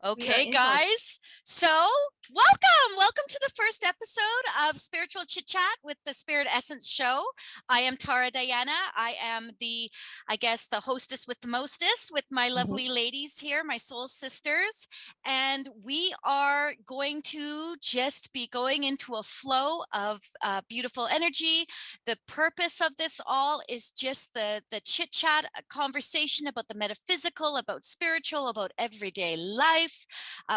Okay, guys. So welcome to the first episode of Spiritual Chit Chat with the Spirit Essence Show. I am Tara Diana. I am the hostess with the mostest with my lovely ladies here, my soul sisters. And we are going to just be going into a flow of beautiful energy. The purpose of this all is just the chit chat conversation about the metaphysical, about spiritual, about everyday life.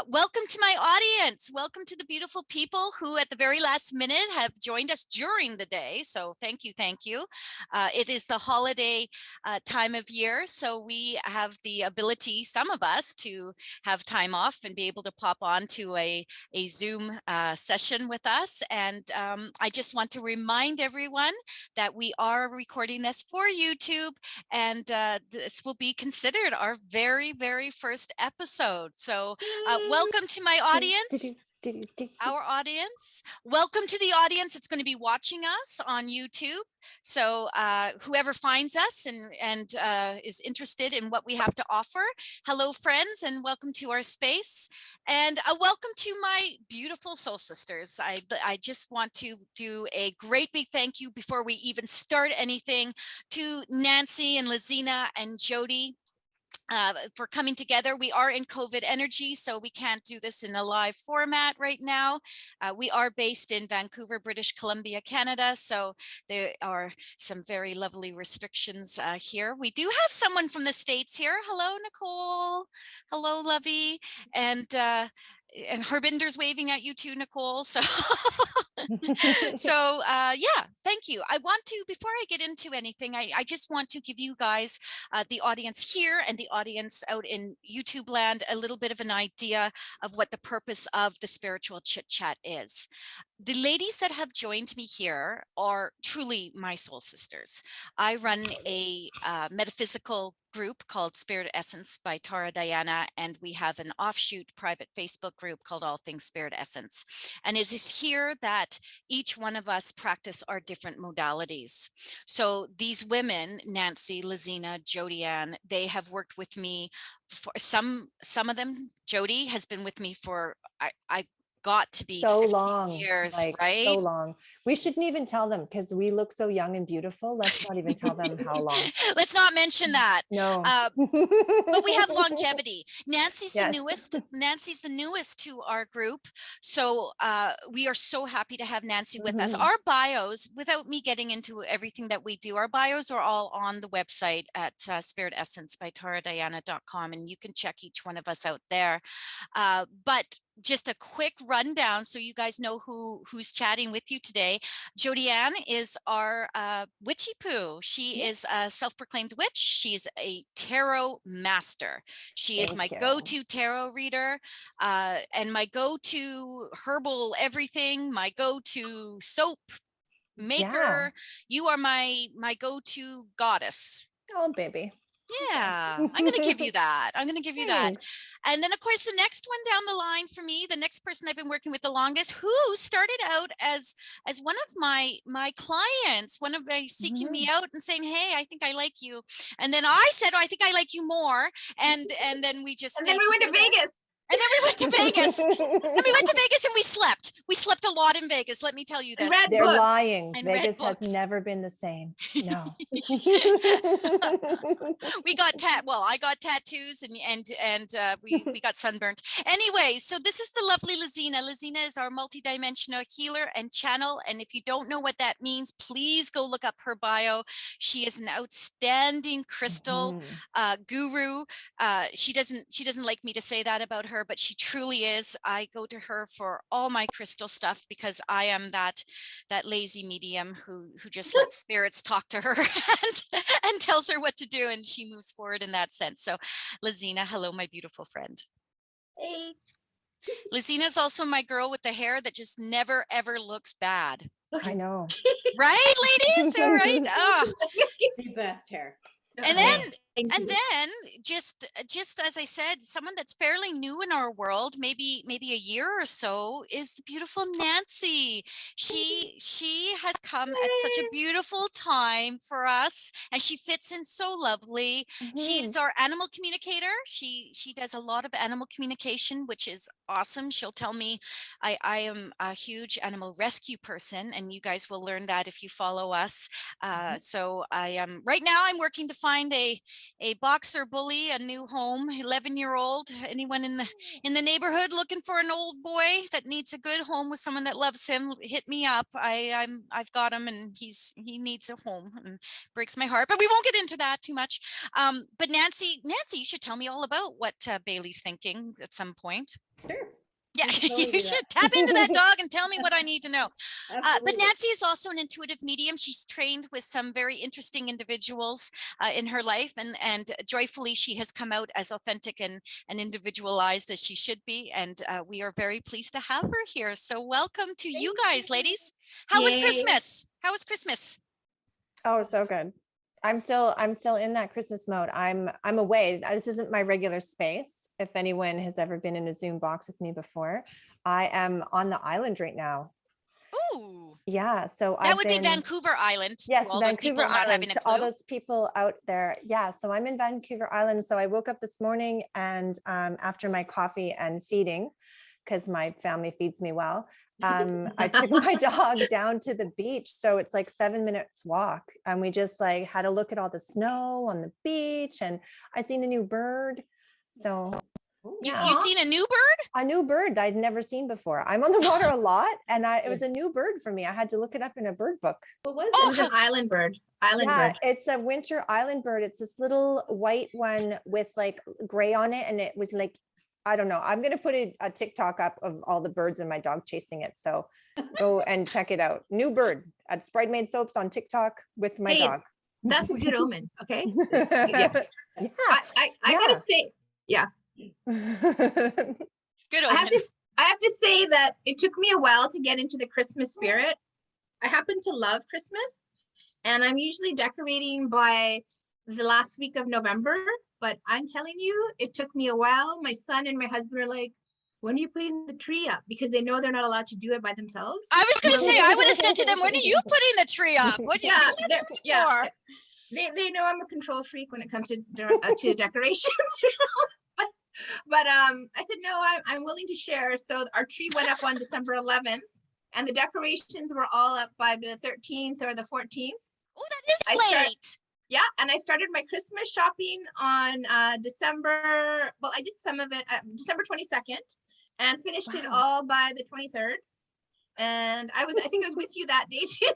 Welcome to my audience. Welcome to the beautiful people who at the very last minute have joined us during the day. So thank you, thank you. It is the holiday time of year, so we have the ability, some of us, to have time off and be able to pop on to a Zoom session with us. And I just want to remind everyone that we are recording this for YouTube, and this will be considered our very first episode. So welcome to my audience, our audience. Welcome to the audience that's going to be watching us on YouTube. So whoever finds us and is interested in what we have to offer, hello friends, and welcome to our space. And welcome to my beautiful soul sisters. I just want to do a great big thank you before we even start anything to Nancy and Lizina and Jody. For coming together. We are in COVID energy, so we can't do this in a live format right now. We are based in Vancouver, British Columbia, Canada, so there are some very lovely restrictions here. We do have someone from the States here. Hello, Nicole. Hello, Lovey. And Herbinder's waving at you too, Nicole. So, yeah, thank you. I want to, before I get into anything, I just want to give you guys, the audience here and the audience out in YouTube land, a little bit of an idea of what the purpose of the Spiritual Chit Chat is. The ladies that have joined me here are truly my soul sisters. I run a metaphysical group called Spirit Essence by Tara Diana, and we have an offshoot private Facebook group called All Things Spirit Essence. And it is here that each one of us practice our different modalities. So these women, Nancy, Lizina, Jody Ann, they have worked with me for some of them. Jody has been with me for I got to be so 15 long years, like right? So long. We shouldn't even tell them because we look so young and beautiful. Let's not even tell them how long. Let's not mention that. No. But we have longevity. Nancy's Yes. the newest. Nancy's the newest to our group. So we are so happy to have Nancy with us. Our bios, without me getting into everything that we do, our bios are all on the website at Spirit Essence by TaraDiana.com, and you can check each one of us out there. But just a quick rundown so you guys know who's chatting with you today. Jody Ann is our witchy poo. She is a self-proclaimed witch. She's a tarot master. She is my go-to tarot reader, and my go-to herbal everything, my go-to soap maker. You are my go-to goddess. Oh, baby. Yeah, I'm going to give you that. I'm going to give you that. And then, of course, the next one down the line for me, the next person I've been working with the longest, who started out as one of my clients, one of my seeking me out and saying, hey, I think I like you. And then I said, oh, I think I like you more. And then we just and then we went to Vegas. And then we went to Vegas. And we went to Vegas and we slept. We slept a lot in Vegas. Let me tell you this. They're lying. Vegas has never been the same. No. We got I got tattoos and we got sunburnt. Anyway, so this is the lovely Lizina. Lizina is our multidimensional healer and channel. And if you don't know what that means, please go look up her bio. She is an outstanding crystal guru. She doesn't like me to say that about her, but she truly is. I go to her for all my crystal stuff because I am that lazy medium who just lets spirits talk to her and tells her what to do, and she moves forward in that sense. So Lizina, hello, my beautiful friend. Hey. Lizina is also my girl with the hair that just never ever looks bad. I know. Right, ladies? All right. Oh. The best hair. And then Thank And you. then just as I said, someone that's fairly new in our world, maybe a year or so, is the beautiful Nancy. She has come at such a beautiful time for us, and she fits in so lovely. She Mhm. is our animal communicator. She does a lot of animal communication, which is awesome. She'll tell me I am a huge animal rescue person, and you guys will learn that if you follow us. So I am right now I'm working to find a boxer bully, a new home, 11-year-old. Anyone in the neighborhood looking for an old boy that needs a good home with someone that loves him, hit me up. I've got him, and he needs a home, and breaks my heart. But we won't get into that too much. But Nancy, you should tell me all about what Bailey's thinking at some point. Sure. Yeah, We can totally you do should that. tap into that dog and tell me what I need to know. But Absolutely. Nancy is also an intuitive medium. She's trained with some very interesting individuals in her life, and joyfully she has come out as authentic and individualized as she should be. And we are very pleased to have her here. So welcome to you guys, ladies. How was Yay. Christmas? How was Christmas? Oh, so good. I'm still in that Christmas mode. I'm away. This isn't my regular space. If anyone has ever been in a Zoom box with me before, I am on the island right now. Ooh. Yeah, so That I've would been, be Vancouver Island, yes, to all those Vancouver people not Island, having a to clue. all those people out there. Yeah, so I'm in Vancouver Island. So I woke up this morning, and after my coffee and feeding, because my family feeds me well, I took my dog down to the beach. So it's like 7 minutes walk, and we just like had a look at all the snow on the beach, and I seen a new bird. So yeah, You seen a new bird? a new bird I'd never seen before. I'm on the water a lot, and it was a new bird for me. I had to look it up in a bird book. What was Oh, it? It was an island bird. Island Yeah, bird. it's a winter island bird. It's this little white one with like gray on it, and it was like, I don't know. I'm gonna put a TikTok up of all the birds and my dog chasing it. So go and check it out. New bird at Sprite Made Soaps on TikTok with my Hey, dog. That's a good omen. Okay. Yeah. I gotta say, yeah. good I have omen. to say that it took me a while to get into the Christmas spirit. I happen to love Christmas, and I'm usually decorating by the last week of November, but I'm telling you, it took me a while. My son and my husband are like, when are you putting the tree up? Because they know they're not allowed to do it by themselves. I was going to say, I would have said to them, when are you putting the tree up? What are you Yeah, for? they know I'm a control freak when it comes to decorations. But I said, no, I'm willing to share. So our tree went up on December 11th, and the decorations were all up by the 13th or the 14th. Oh, that is late. Yeah, and I started my Christmas shopping on December, well, I did some of it December 22nd, and finished it all by the 23rd. And I think I was with you that day too.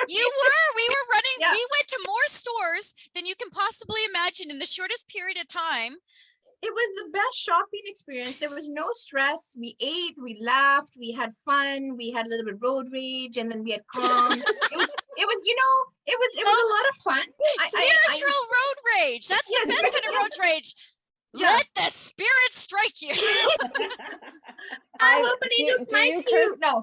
You were. We were running. Yeah. We went to more stores than you can possibly imagine in the shortest period of time. It was the best shopping experience. There was no stress. We ate, we laughed, we had fun, we had a little bit of road rage, and then we had calm. It was a lot of fun. Spiritual road rage. That's the best kind of road rage. Yeah. Let the spirit strike you. I hope an angel smites you. No.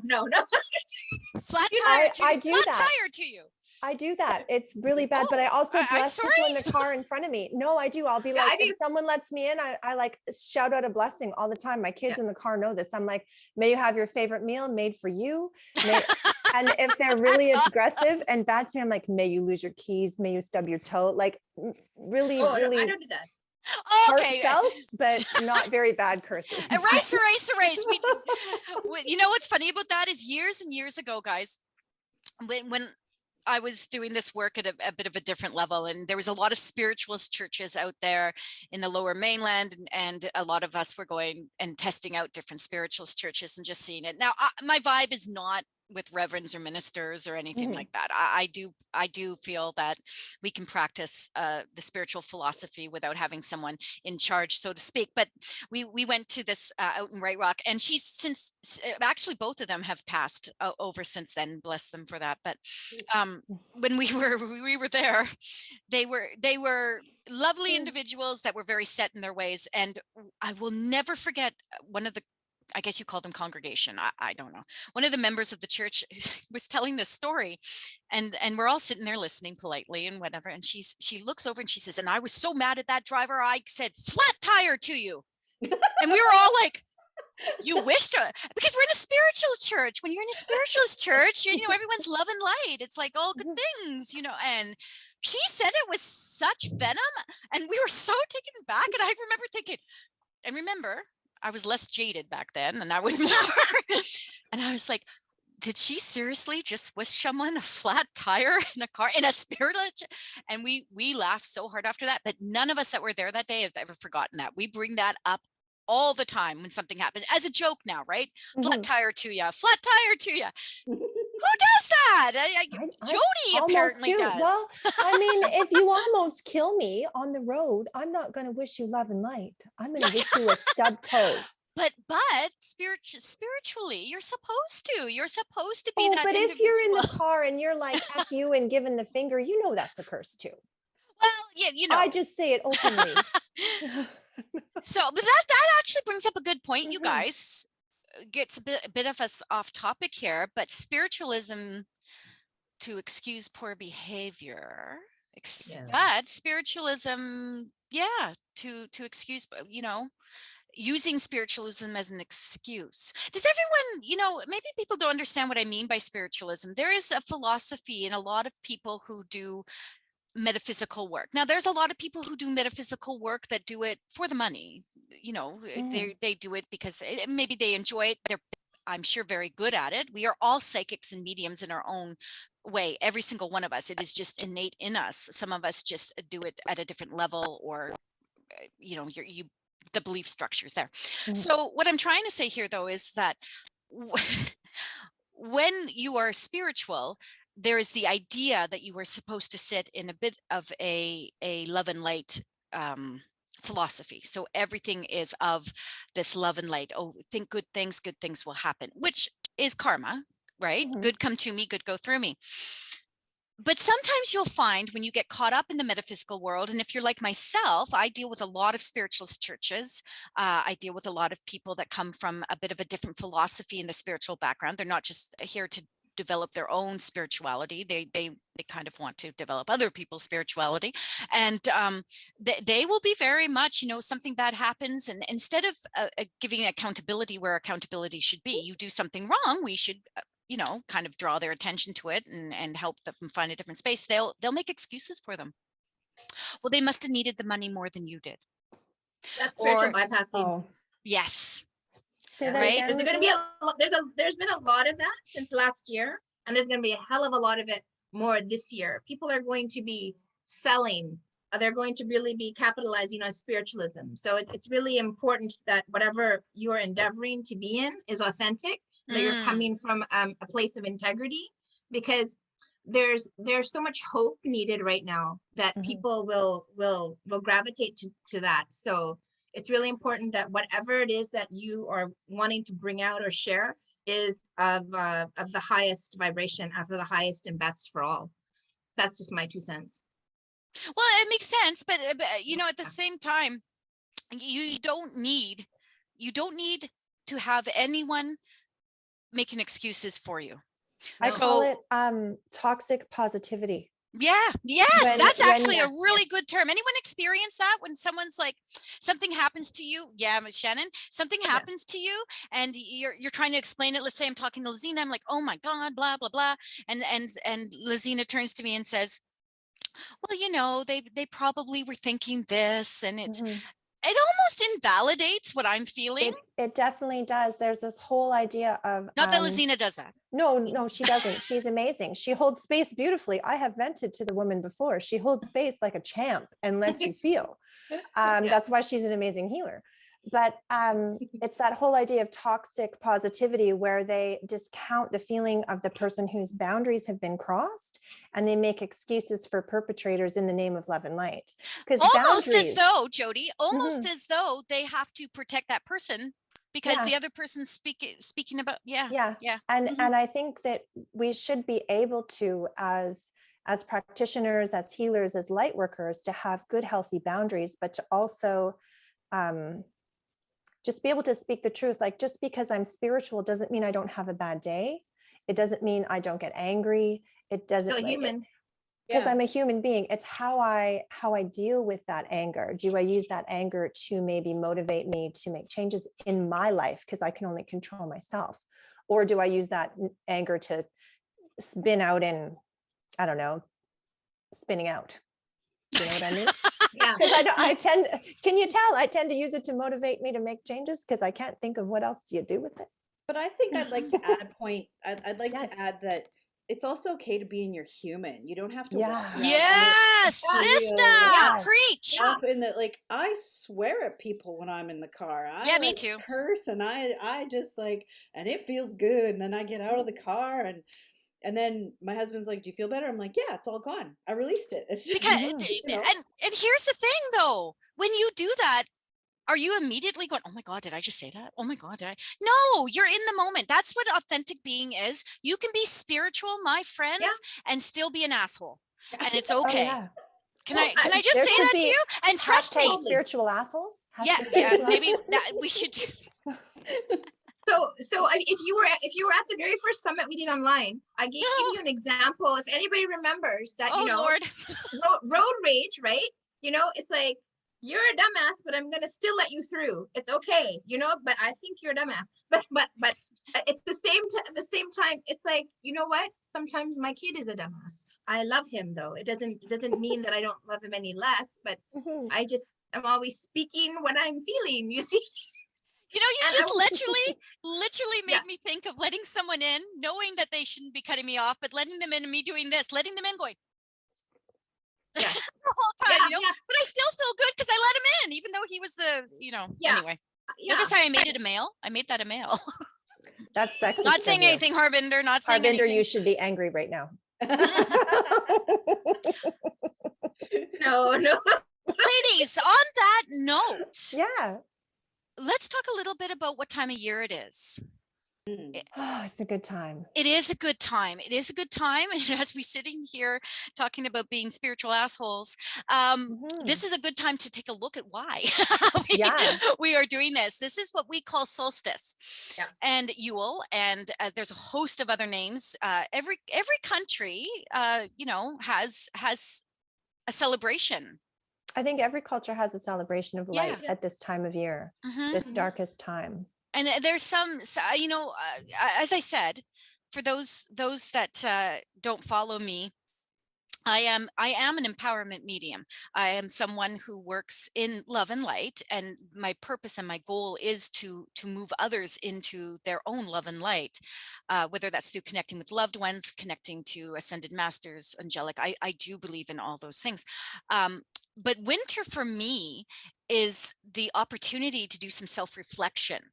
Flat tire to you. I do Flat that. tire to you. I do that. It's really bad, but I also bless people in the car in front of me. No, I do. I'll be like, if someone lets me in, I like shout out a blessing all the time. My kids in the car know this. I'm like, may you have your favorite meal made for you. And if they're really aggressive and bad to me, I'm like, may you lose your keys, may you stub your toe. Like really, really. I don't do that. Okay. Heartfelt, but not very bad curses. Erase. You know what's funny about that is years and years ago, guys, when I was doing this work at a bit of a different level, and there was a lot of spiritualist churches out there in the Lower Mainland, and a lot of us were going and testing out different spiritualist churches and just seeing it. Now, my vibe is not with reverends or ministers or anything like that. I do feel that we can practice the spiritual philosophy without having someone in charge, so to speak. But we went to this out in White Rock, and she's since actually both of them have passed over since then. Bless them for that. But when we were there, they were lovely individuals that were very set in their ways, and I will never forget one of the I guess you called them congregation. I don't know. One of the members of the church was telling this story, and we're all sitting there listening politely and whatever. And she looks over and she says, and I was so mad at that driver, I said, flat tire to you. And we were all like, you wish to, because we're in a spiritual church. When you're in a spiritualist church, you know, everyone's love and light. It's like all good things, you know. And she said it with such venom, and we were so taken aback. And I remember thinking, and remember, I was less jaded back then, and I was more, and I was like, did she seriously just wish someone a flat tire in a car, in a spiritual? And we laughed so hard after that, but none of us that were there that day have ever forgotten that. We bring that up all the time when something happens as a joke now, right? Flat tire to ya, flat tire to ya. Who does that? Jody apparently does. Well, I mean, if you almost kill me on the road, I'm not going to wish you love and light. I'm going to wish you a stub toe. But spiritually, you're supposed to. You're supposed to be that. But if you're in the car and you're like F you and giving the finger, you know that's a curse too. Well, yeah, you know. I just say it openly. So, but that actually brings up a good point, you guys. Gets a bit of us off topic here, but spiritualism to excuse poor behavior. But spiritualism, to excuse, you know, using spiritualism as an excuse. Does everyone, you know, maybe people don't understand what I mean by spiritualism. There is a philosophy in a lot of people who do metaphysical work. Now, there's a lot of people who do metaphysical work that do it for the money. You know, they do it because maybe they enjoy it. They're, I'm sure, very good at it. We are all psychics and mediums in our own way. Every single one of us. It is just innate in us. Some of us just do it at a different level, or, you know, the belief structures there. So what I'm trying to say here, though, is that when you are spiritual, there is the idea that you are supposed to sit in a bit of a love and light philosophy. So everything is of this love and light. Oh, think good things will happen, which is karma, right? Good come to me, good go through me. But sometimes you'll find when you get caught up in the metaphysical world, and if you're like myself, I deal with a lot of spiritualist churches. I deal with a lot of people that come from a bit of a different philosophy and a spiritual background. They're not just here to develop their own spirituality. They kind of want to develop other people's spirituality, and they will be very much, you know, something bad happens, and instead of giving accountability where accountability should be, you do something wrong, we should you know, kind of draw their attention to it and help them find a different space. They'll make excuses for them. Well, they must have needed the money more than you did. That's spiritual bypassing. Yes. Right. There's going to be there's been a lot of that since last year, and there's going to be a hell of a lot of it more this year. People are going to be selling. They're going to really be capitalizing on spiritualism. So it's really important that whatever you are endeavoring to be in is authentic, that you're coming from a place of integrity, because there's so much hope needed right now that people will gravitate to that. So it's really important that whatever it is that you are wanting to bring out or share is of the highest vibration, of the highest and best for all. That's just my 2 cents. Well, it makes sense, but you know, at the same time, you don't need to have anyone making excuses for you. I call it toxic positivity. Yeah. Yes. That's actually a really good term. Anyone experience that when someone's like, something happens to you? Yeah, Ms. Shannon, something happens to you and you're trying to explain it. Let's say I'm talking to Lizina. I'm like, oh my God, blah, blah, blah. And Lizina turns to me and says, well, you know, they probably were thinking this, and it almost invalidates what I'm feeling. It definitely does. There's this whole idea of not that Lizina does that. No, she doesn't. She's amazing. She holds space beautifully. I have vented to the woman before. She holds space like a champ and lets you feel. That's why she's an amazing healer. But it's that whole idea of toxic positivity where they discount the feeling of the person whose boundaries have been crossed, and they make excuses for perpetrators in the name of love and light. Because almost as though, Jody, as though they have to protect that person because the other person's speaking about and I think that we should be able to, as practitioners, as healers, as light workers, to have good healthy boundaries, but to also just be able to speak the truth. Like, just because I'm spiritual doesn't mean I don't have a bad day. It doesn't mean I don't get angry. It doesn't, Still human. because I'm a human being. It's how I deal with that anger. Do I use that anger to maybe motivate me to make changes in my life, because I can only control myself? Or do I use that anger to spin out in, I don't know, spinning out? Do you know what I mean? Yeah. Because can you tell I tend to use it to motivate me to make changes, because I can't think of what else you do with it. But I think I'd like to add a point. I'd like Yes. to add that it's also okay to be in your human. You don't have to Yeah. walk around Yes, sister, Yes. preach. up in the, like, I swear at people when I'm in the car. I Yeah, me like too. curse, and I just like, and it feels good. And then I get out of the car, and then my husband's like, "Do you feel better?" I'm like, "Yeah, it's all gone. I released it." It's just, Because you know. and here's the thing though, when you do that, are you immediately going, oh my God, did I just say that? Oh my God, did I? No, you're in the moment. That's what authentic being is. You can be spiritual, my friends, Yeah. and still be an asshole. And it's Oh okay. yeah. Can I just There say should that to be you? And trust me. spiritual assholes. Yeah, Hashtag yeah, spiritual maybe assholes. that we should. So if you were at the very first summit we did online, I gave you an example. If anybody remembers that, Oh Lord. road rage, right? It's like, you're a dumbass, but I'm gonna still let you through. It's okay, but I think you're a dumbass. But it's the same time. It's like, you know what? Sometimes my kid is a dumbass. I love him though. It doesn't mean that I don't love him any less, but Mhm. I'm always speaking what I'm feeling, you see. You And just literally made Yeah. me think of letting someone in, knowing that they shouldn't be cutting me off, but letting them in and me doing this, letting them in going, Yeah. the whole time, Yeah. but I still feel good because I let him in, even though he was Yeah. anyway. Yeah. Notice how I made it a male? I made that a male. That's sexist. Not saying of you. anything, Harvinder, not saying Harvinder, anything. you should be angry right now. No. Ladies, on that note, Yeah. let's talk a little bit about what time of year it is. Oh, it's a good time. It is a good time. It is a good time. And as we're sitting here talking about being spiritual assholes, this is a good time to take a look at why we are doing this. This is what we call solstice and Yule. And there's a host of other names. Every country, has a celebration. I think every culture has a celebration of light at this time of year, this darkest time. And there's some, as I said, for those that don't follow me, I am an empowerment medium. I am someone who works in love and light, and my purpose and my goal is to move others into their own love and light, whether that's through connecting with loved ones, connecting to ascended masters, angelic. I do believe in all those things. But winter for me is the opportunity to do some self-reflection.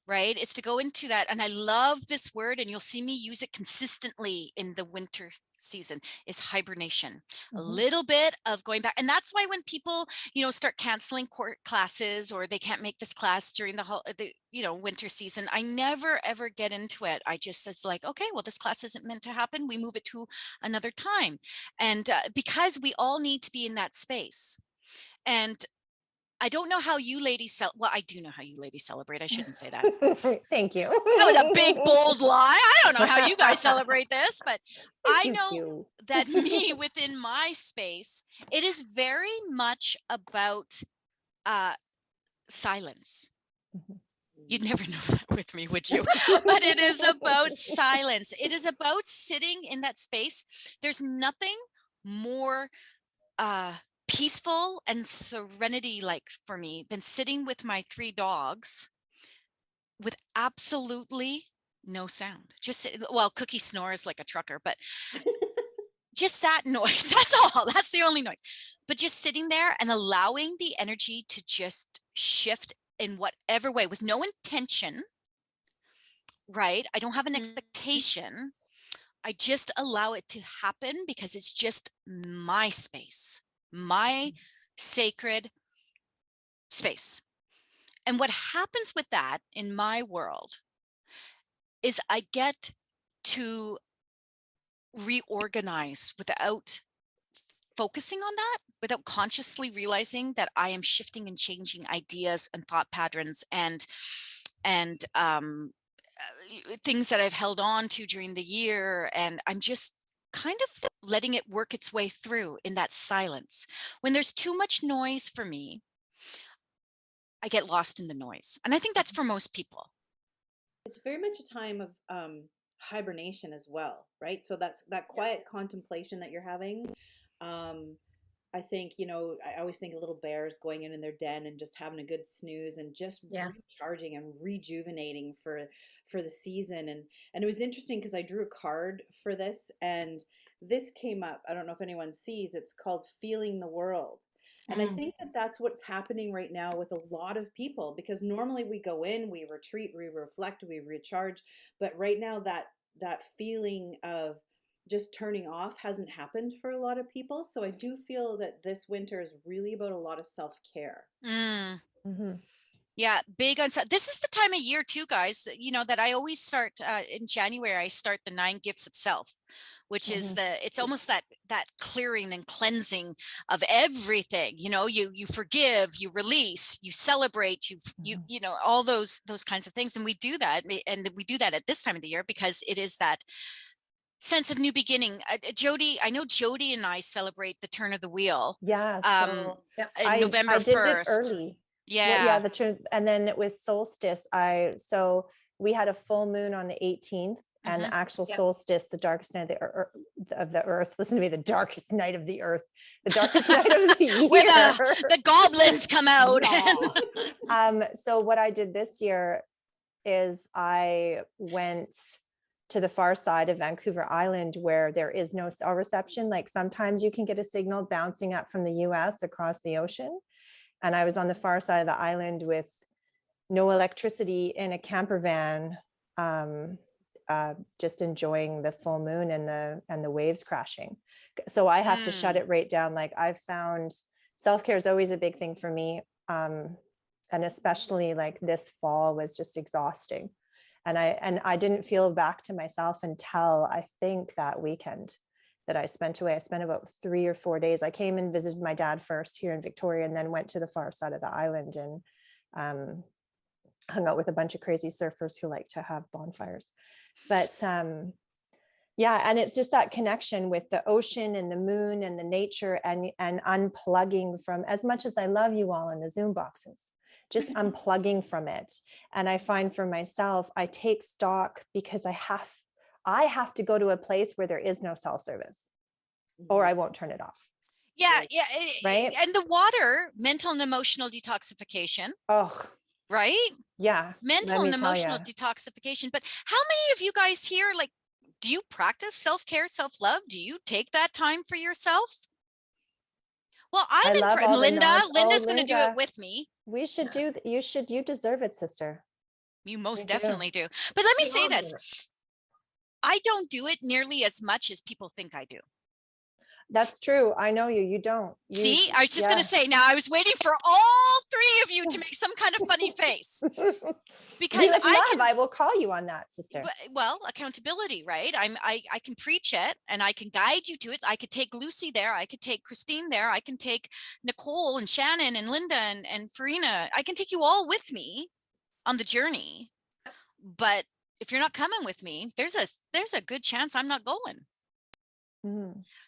Right? It's to go into that. And I love this word, and you'll see me use it consistently in the winter season, is hibernation. A little bit of going back. And that's why when people, start canceling classes, or they can't make this class during the winter season, I never, ever get into it. It's like, okay, well, this class isn't meant to happen. We move it to another time. And because we all need to be in that space. And I don't know how you ladies well, I do know how you ladies celebrate. I shouldn't say that. Thank you. That was a big, bold lie. I don't know how you guys celebrate this, but I know that me within my space, it is very much about silence. You'd never know that with me, would you? But it is about silence. It is about sitting in that space. There's nothing more peaceful and serenity like for me than sitting with my 3 dogs with absolutely no sound. Cookie snores like a trucker, but just that noise. That's all. That's the only noise. But just sitting there and allowing the energy to just shift in whatever way with no intention, right? I don't have an expectation. I just allow it to happen because it's just my space, my sacred space. And what happens with that in my world is I get to reorganize without focusing on that without consciously realizing that I am shifting and changing ideas and thought patterns and things that I've held on to during the year. And I'm just kind of letting it work its way through in that silence. When there's too much noise for me, I get lost in the noise. And I think that's for most people. It's very much a time of hibernation as well, right? So that's that quiet contemplation that you're having. I think, I always think of little bears going in their den and just having a good snooze and just recharging and rejuvenating for the season. And it was interesting because I drew a card for this, and this came up. I don't know if anyone sees. It's called Feeling the World. And I think that that's what's happening right now with a lot of people, because normally we go in, we retreat, we reflect, we recharge. But right now that feeling of just turning off hasn't happened for a lot of people. So I do feel that this winter is really about a lot of self-care. Mm-hmm. Yeah, big on this is the time of year too, guys, that I always start in January. I start the 9 gifts of self, which is it's almost that clearing and cleansing of everything. You forgive, you release, you celebrate, you know, all those kinds of things. And we do that at this time of the year because it is that sense of new beginning. Jody, I know Jody and I celebrate the turn of the wheel. Yeah. In November 1st. I did it early. Yeah. The turn, and then it was solstice. So we had a full moon on the 18th, and the actual solstice, the darkest night of the earth. Listen to me, the darkest night of the earth, the darkest night of the year. Where the goblins come out. So what I did this year is I went to the far side of Vancouver Island where there is no cell reception. Like sometimes you can get a signal bouncing up from the US across the ocean. And I was on the far side of the island with no electricity in a camper van, just enjoying the full moon and the waves crashing. So I have to shut it right down. Like I've found self-care is always a big thing for me. And especially like this fall was just exhausting. And I didn't feel back to myself until I think that weekend that I spent away. I spent about 3 or 4 days. I came and visited my dad first here in Victoria, and then went to the far side of the island and hung out with a bunch of crazy surfers who like to have bonfires. But yeah, and it's just that connection with the ocean and the moon and the nature and unplugging from, as much as I love you all in the Zoom boxes, just unplugging from it. And I find for myself, I take stock because I have to go to a place where there is no cell service or I won't turn it off. Yeah. Right. And the water, mental and emotional detoxification. Oh, right. Yeah. Mental and emotional detoxification. But how many of you guys here, like, do you practice self-care, self-love? Do you take that time for yourself? Well, Linda's going to do it with me. We should do that. You deserve it, sister. You most definitely do. But let me say this. I don't do it nearly as much as people think I do. That's true. I know you don't. See, I was just going to say, now I was waiting for all 3 of you to make some kind of funny face. Because I will call you on that, sister. Well, accountability, right? I can preach it and I can guide you to it. I could take Lucy there. I could take Christine there. I can take Nicole and Shannon and Linda and Farina. I can take you all with me on the journey. But if you're not coming with me, there's a good chance I'm not going.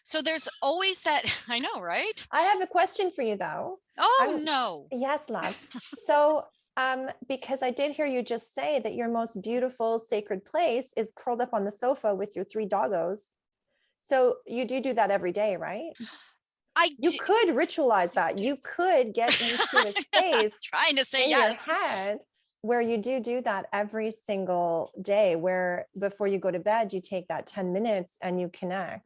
So there's always that. I know, right? I have a question for you though. No. Yes, love. So because I did hear you just say that your most beautiful sacred place is curled up on the sofa with your 3 doggos. So you do that every day, right? You could ritualize that. You could get into a space trying to say in yes. your head where you do that every single day, where before you go to bed, you take that 10 minutes and you connect.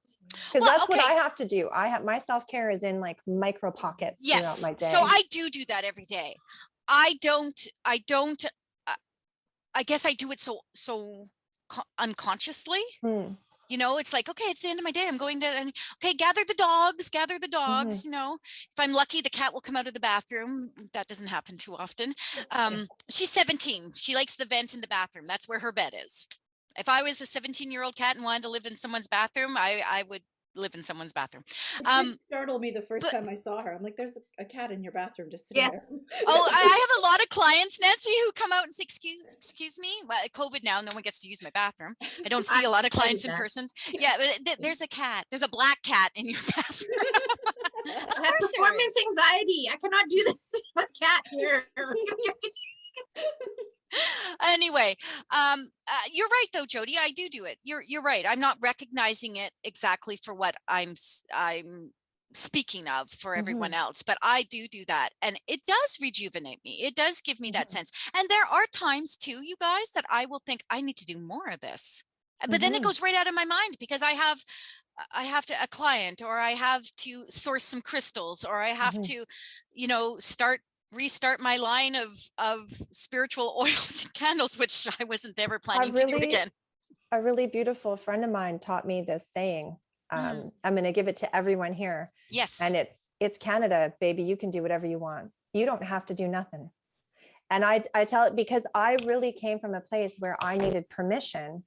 Because that's what I have to do. My self-care is in like micro pockets throughout my day. So I do that every day. I guess I do it so unconsciously. You know, it's like, okay, it's the end of my day. I'm going to, gather the dogs. You know, if I'm lucky, the cat will come out of the bathroom. That doesn't happen too often. She's 17. She likes the vent in the bathroom. That's where her bed is. If I was a 17-year-old cat and wanted to live in someone's bathroom, I would live in someone's bathroom. It did startle me the first time I saw her. I'm like, there's a cat in your bathroom just sitting Yes. there. Oh, I have a lot of clients, Nancy, who come out and say, excuse me. Well, COVID now, no one gets to use my bathroom. I don't see a lot of clients in person. Yeah, but there's a cat. There's a black cat in your bathroom. I have performance anxiety. I cannot do this with cat here. Anyway, you're right though, Jody. I do it. You're right. I'm not recognizing it exactly for what I'm speaking of for everyone else, but I do that, and it does rejuvenate me. It does give me that sense. And there are times too, you guys, that I will think I need to do more of this, but then it goes right out of my mind because I have a client, or I have to source some crystals, or I have to, restart my line of spiritual oils and candles, which I wasn't ever planning to do again. A really beautiful friend of mine taught me this saying. I'm going to give it to everyone here. Yes. And it's Canada, baby. You can do whatever you want. You don't have to do nothing. And I tell it because I really came from a place where I needed permission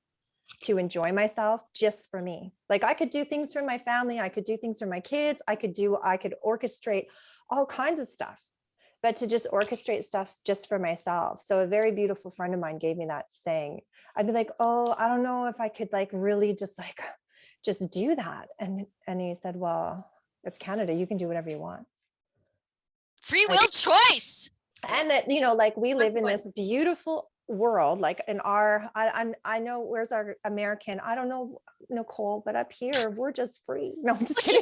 to enjoy myself just for me. Like I could do things for my family. I could do things for my kids. I could orchestrate all kinds of stuff, but to just orchestrate stuff just for myself. So a very beautiful friend of mine gave me that saying. I'd be like, oh, I don't know if I could really just do that. And he said, well, it's Canada. You can do whatever you want. Free will choice. And that, we live in this beautiful world, like in I know, where's our American, I don't know, Nicole, but up here we're just free. No, I'm just kidding.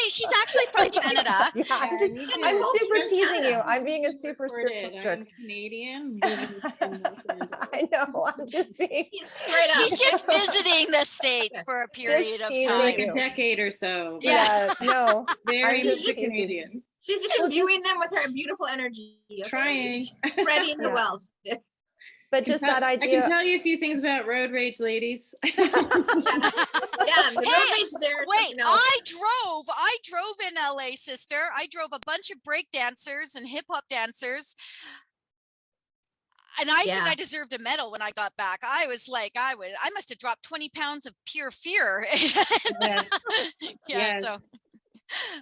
She's actually from Canada. I'm super teasing you. I'm being a super spiritual jerk. I'm Canadian. I know. I'm just being. She's just visiting the States for a period of time, like a decade or so. Yeah, no, very Canadian. She's just imbuing them with her beautiful energy. Okay? Trying. Spreading the wealth. But just that idea. I can tell you a few things about road rage, ladies. The road rage there. Wait, I drove in LA, sister. I drove a bunch of break dancers and hip hop dancers. And I think I deserved a medal when I got back. I was like, I must have dropped 20 pounds of pure fear. So.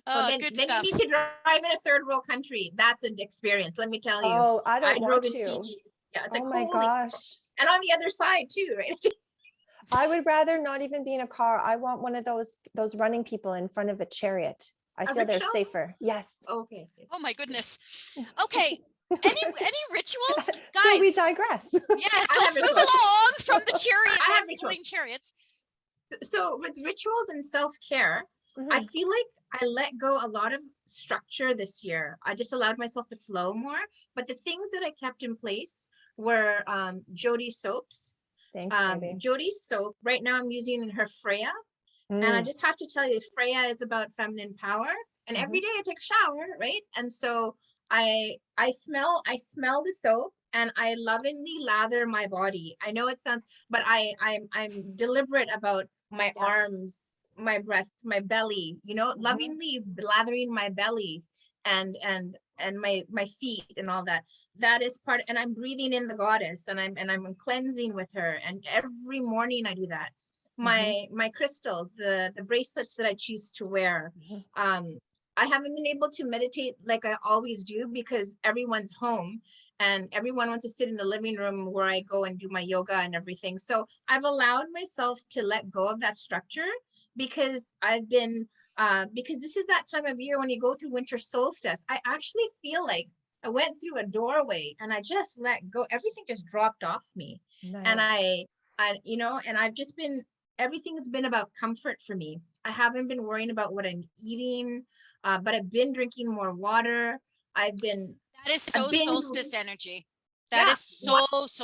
Then stuff. you need to drive in a third world country. That's an experience, let me tell you. Oh, I don't want to. Fiji. Yeah, it's my gosh. And on the other side too, right? I would rather not even be in a car. I want one of those running people in front of a chariot. I feel they're safer. Yes. Okay. Oh my goodness. Okay. Any rituals, guys? So we digress. Yes, let's move along from the chariot. I have chariots. So with rituals and self-care, I feel like I let go a lot of structure this year. I just allowed myself to flow more. But the things that I kept in place were Jody's soaps. Thanks, baby. Jody's soap. Right now I'm using her Freya. And I just have to tell you, Freya is about feminine power. And every day I take a shower, right? And so I smell the soap and I lovingly lather my body. I know it sounds, but I'm deliberate about my arms, my breasts, my belly, lovingly lathering my belly and my feet and all that. That is part, and I'm breathing in the goddess and I'm cleansing with her. And every morning I do that. My crystals, the bracelets that I choose to wear. I haven't been able to meditate like I always do because everyone's home and everyone wants to sit in the living room where I go and do my yoga and everything. So I've allowed myself to let go of that structure because I've been, because this is that time of year when you go through winter solstice. I actually feel like I went through a doorway and I just let go. Everything just dropped off me. Nice. And and I've just been, everything's been about comfort for me. I haven't been worrying about what I'm eating, but I've been drinking more water. That is solstice energy. That is solstice.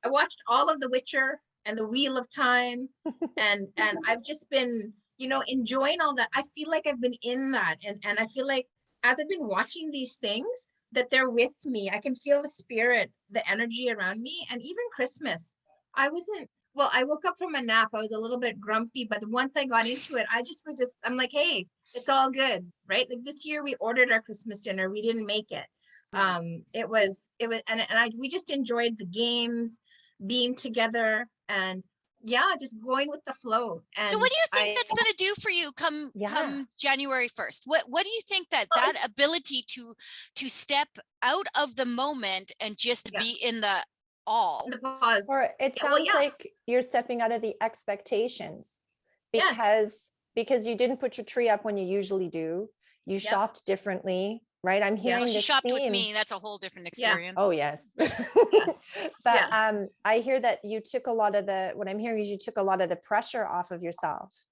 I watched all of The Witcher and The Wheel of Time, and I've just been, enjoying all that. I feel like I've been in that, and I feel like as I've been watching these things, that they're with me. I can feel the spirit, the energy around me, and even Christmas. I woke up from a nap. I was a little bit grumpy, but once I got into it, I'm like, hey, it's all good, right? Like this year we ordered our Christmas dinner. We didn't make it. We just enjoyed the games, being together. And yeah, just going with the flow. And So what do you think that's going to do for you come Yeah. January 1st? What do you think that Well, that ability to step out of the moment and just Yeah. be in the all? the pause. Or it Yeah, well, sounds yeah. like you're stepping out of the expectations Yes. because you didn't put your tree up when you usually do. You Yep. shopped differently, right? I'm Yeah. Well, hearing she this shopped with theme. me. That's a whole different Yeah. experience. Oh yes. But I hear that you took a lot of what I'm hearing is you took a lot of the pressure off of yourself.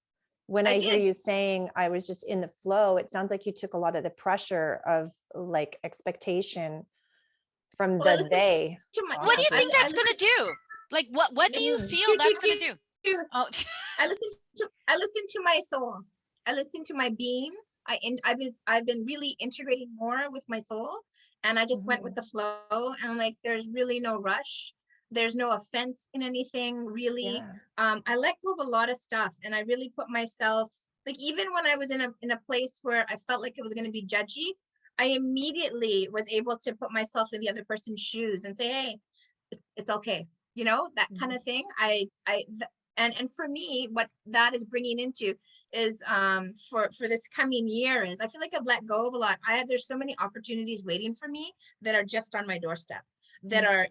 When I hear did. you saying I was just in the flow, it sounds like you took a lot of the pressure of like expectation from Well, I the listened day. to my, What do you off of think it. that's going to do? Like what do you feel that's going to do? Oh, I listen to my soul. I listen to my being. I've been really integrating more with my soul, and I just went with the flow. And like, there's really no rush. There's no offense in anything, really. Yeah. I let go of a lot of stuff, and I really put myself, like, even when I was in a place where I felt like it was going to be judgy, I immediately was able to put myself in the other person's shoes and say, hey, it's okay, that kind of thing. And for me, what that is bringing into is for this coming year is I feel like I've let go of a lot. There's so many opportunities waiting for me that are just on my doorstep, they're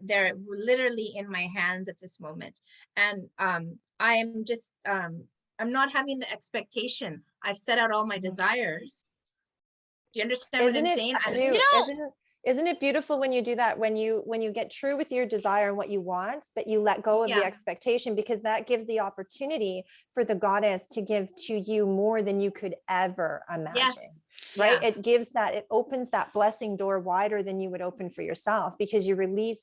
literally in my hands at this moment. And I am just I'm not having the expectation. I've set out all my desires. Do you understand what I'm saying? Isn't it beautiful when you do that, when you get true with your desire and what you want, but you let go of the expectation, because that gives the opportunity for the goddess to give to you more than you could ever imagine. Right? It opens that blessing door wider than you would open for yourself, because you release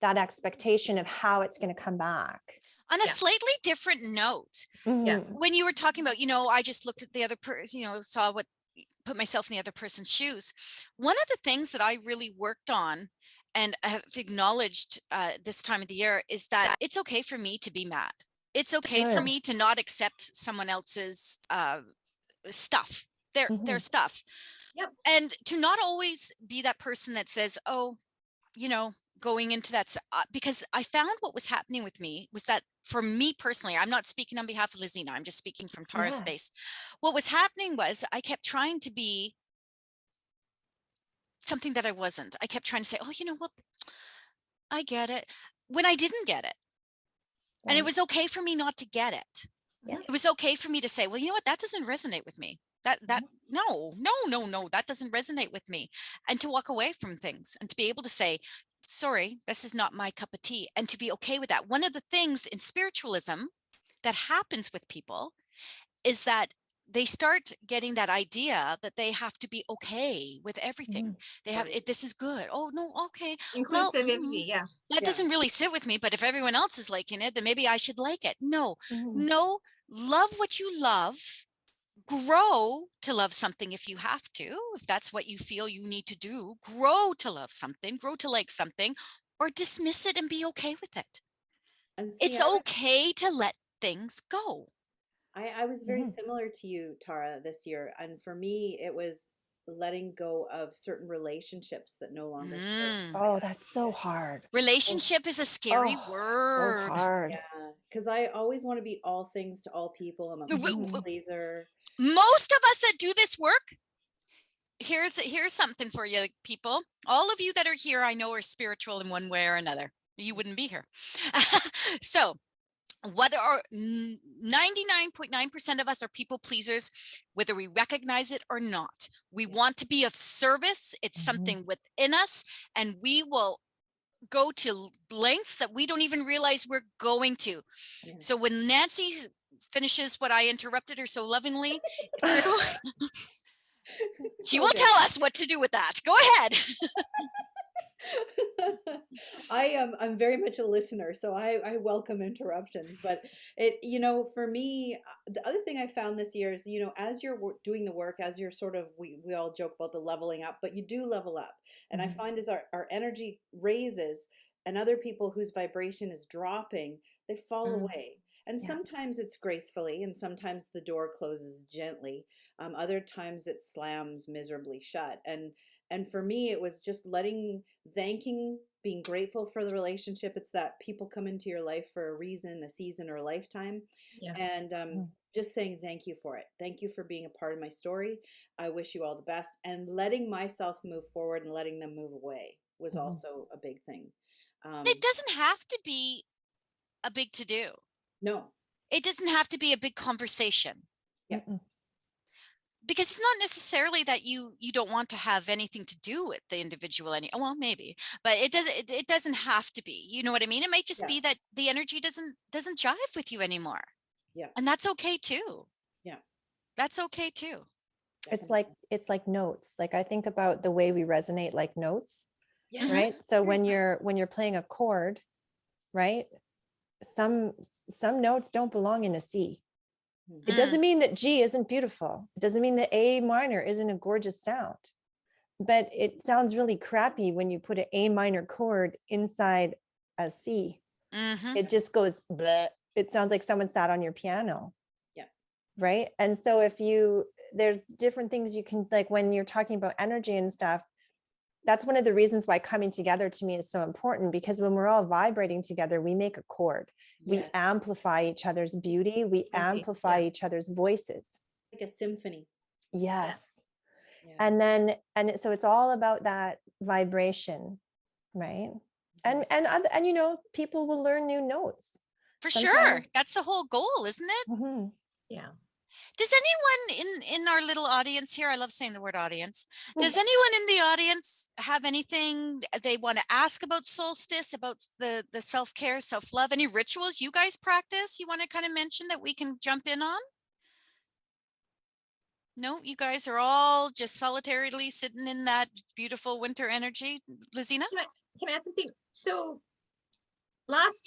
that expectation of how it's going to come back. On a slightly different note, when you were talking about, I just looked at the other person, saw put myself in the other person's shoes. One of the things that I really worked on and have acknowledged this time of the year is that it's okay for me to be mad. It's okay for me to not accept someone else's stuff, their stuff. And to not always be that person that says, oh, going into that, because I found what was happening with me was that, for me personally, I'm not speaking on behalf of Lizina, I'm just speaking from Tara's space. What was happening was I kept trying to be something that I wasn't. I kept trying to say, oh, you know what, I get it, when I didn't get it. And it was okay for me not to get it. It was okay for me to say, well, you know what, that doesn't resonate with me. No, that doesn't resonate with me. And to walk away from things and to be able to say, sorry, this is not my cup of tea, and to be okay with that. One of the things in spiritualism that happens with people is that they start getting that idea that they have to be okay with everything. They have this is good. Oh no, okay. Inclusivity, that doesn't really sit with me, but if everyone else is liking it, then maybe I should like it. No, love what you love. Grow to love something if you have to, if that's what you feel you need to do. Grow to love something, grow to like something, or dismiss it and be okay with it. And it's okay to let things go. I was very similar to you, Tara, this year. And for me, it was letting go of certain relationships that no longer serve. Oh, that's so hard. Relationship is a scary word. So hard. Yeah, because I always want to be all things to all people. I'm a people pleaser. Most of us that do this work, here's something for you, people. All of you that are here, I know, are spiritual in one way or another. You wouldn't be here. So what are 99.9% of us are people pleasers, whether we recognize it or not. We want to be of service. It's something within us, and we will go to lengths that we don't even realize we're going to. So when Nancy finishes what I interrupted her so lovingly through, she will tell us what to do with that. Go ahead. I'm very much a listener, so I welcome interruptions. But for me, the other thing I found this year is, as you're doing the work, as you're sort of, we all joke about the leveling up, but you do level up. And I find as our energy raises and other people whose vibration is dropping, they fall away. And sometimes it's gracefully, and sometimes the door closes gently. Other times it slams miserably shut. And And for me, it was just thanking, being grateful for the relationship. It's that people come into your life for a reason, a season, or a lifetime. Yeah. And just saying thank you for it. Thank you for being a part of my story. I wish you all the best. And letting myself move forward and letting them move away was also a big thing. It doesn't have to be a big to-do. No. It doesn't have to be a big conversation. Yeah. Because it's not necessarily that you don't want to have anything to do with the individual well, maybe, but it doesn't have to be, you know what I mean? It might just be that the energy doesn't jive with you anymore. Yeah. And that's okay too. Yeah. That's okay too. Definitely. It's like notes. Like I think about the way we resonate like notes, Yeah. right? So when you're playing a chord, right? Some notes don't belong in a C. It doesn't mean that G isn't beautiful. It doesn't mean that A minor isn't a gorgeous sound, but it sounds really crappy when you put an A minor chord inside a C. It just goes bleh. It sounds like someone sat on your piano. Yeah. Right. And so there's different things you can, like when you're talking about energy and stuff, that's one of the reasons why coming together to me is so important, because when we're all vibrating together, we make a chord. We amplify each other's beauty. We amplify each other's voices. Like a symphony. Yes. Yeah. So it's all about that vibration, right? And you know, people will learn new notes. For sure. That's the whole goal, isn't it? Mm-hmm. Yeah. Does anyone in our little audience here, I love saying the word audience, does anyone in the audience have anything they want to ask about solstice, about the self-care, self-love, any rituals you guys practice you want to kind of mention that we can jump in on? No, you guys are all just solitarily sitting in that beautiful winter energy. Lizina? Can I add something? So last